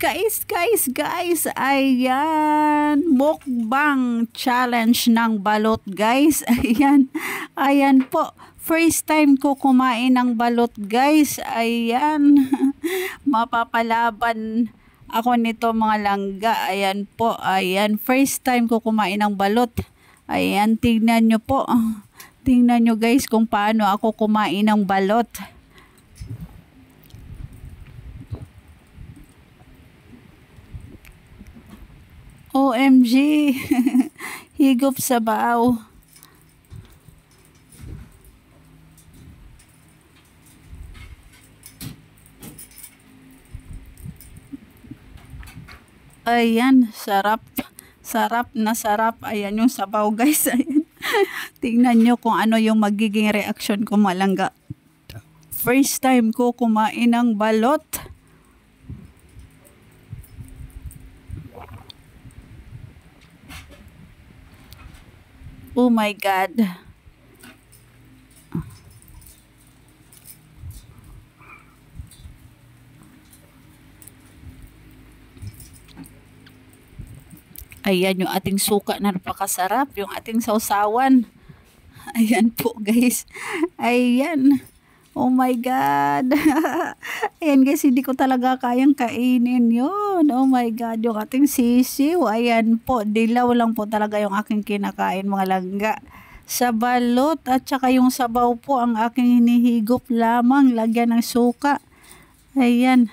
Guys, ayan, mukbang challenge ng balot guys, ayan po, first time ko kumain ng balot guys, ayan, mapapalaban ako nito mga langga, ayan po, ayan, first time ko kumain ng balot, ayan, tingnan nyo po, tingnan nyo guys kung paano ako kumain ng balot. OMG, higop sabaw. Ayan, sarap. Sarap na sarap. Ayan yung sabaw guys. Ayan. Tingnan nyo kung ano yung magiging reaction ko malangga. First time ko kumain ng balot. Oh my God. Ayan yung ating suka na napakasarap. Yung ating sausawan. Ayan po guys. Ayan. Oh my God. Ayan guys, hindi ko talaga kayang kainin yun. Oh my God, yung ating sisiw. Ayan po, dilaw lang po talaga yung aking kinakain mga langga. Sa balot at saka yung sabaw po ang aking hinihigop lamang. Lagyan ng suka. Ayan.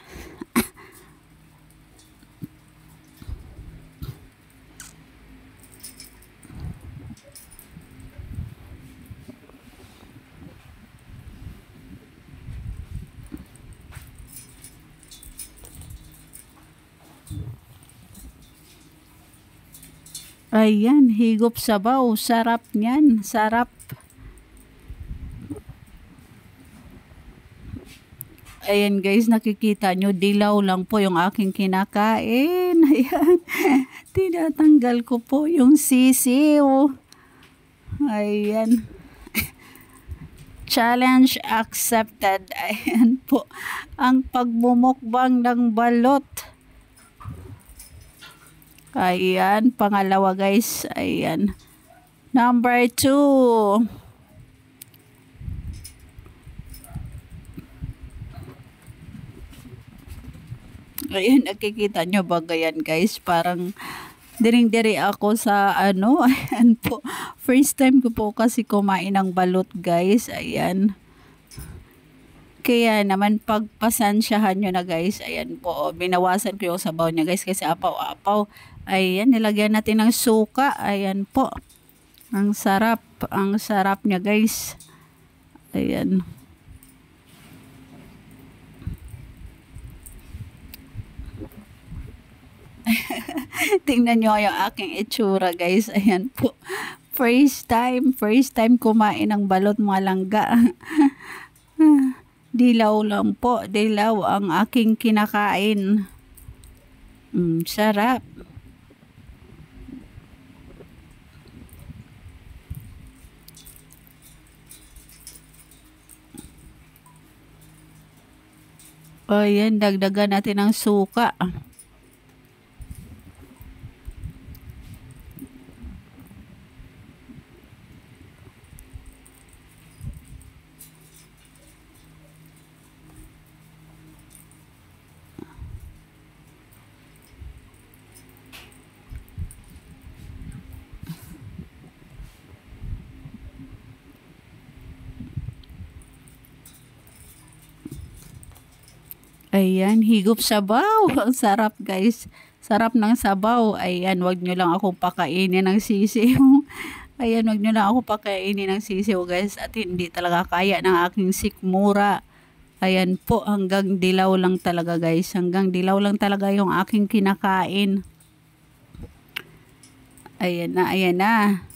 Ayan, higop sabaw. Sarap niyan. Sarap. Ayan guys, nakikita nyo, dilaw lang po yung aking kinakain. Ayan. Tinatanggal ko po yung sisiw. Ayan. Challenge accepted. Ayan po. Ang pagbumukbang ng balot. Ayan, pangalawa guys. Ayan. Number 2. Ayan, nakikita nyo ba ganyan guys? Parang diring-diri ako sa ano. Ayan po. First time ko po kasi kumain ng balot guys. Ayan. Kaya naman pagpasansyahan nyo na guys. Ayan po. Binawasan ko yung sabaw niya guys kasi apaw-apaw. Ayan, nilagyan natin ng suka. Ayan po. Ang sarap. Ang sarap niya guys. Ayan. Tingnan nyo yung aking itsura guys. Ayan po. First time kumain ng balot mga langga. Dilaw lang po. Dilaw ang aking kinakain. Sarap. Ayan, dagdagan natin ng suka. Ayan, higop sabaw. Ang sarap guys. Sarap ng sabaw. Ayan, wag nyo lang akong pakainin ng sisiw. Ayan, wag nyo lang ako pakainin ng sisiw guys. At hindi talaga kaya ng aking sikmura. Ayan po, hanggang dilaw lang talaga guys. Hanggang dilaw lang talaga yung aking kinakain. Ayan na, ayan na.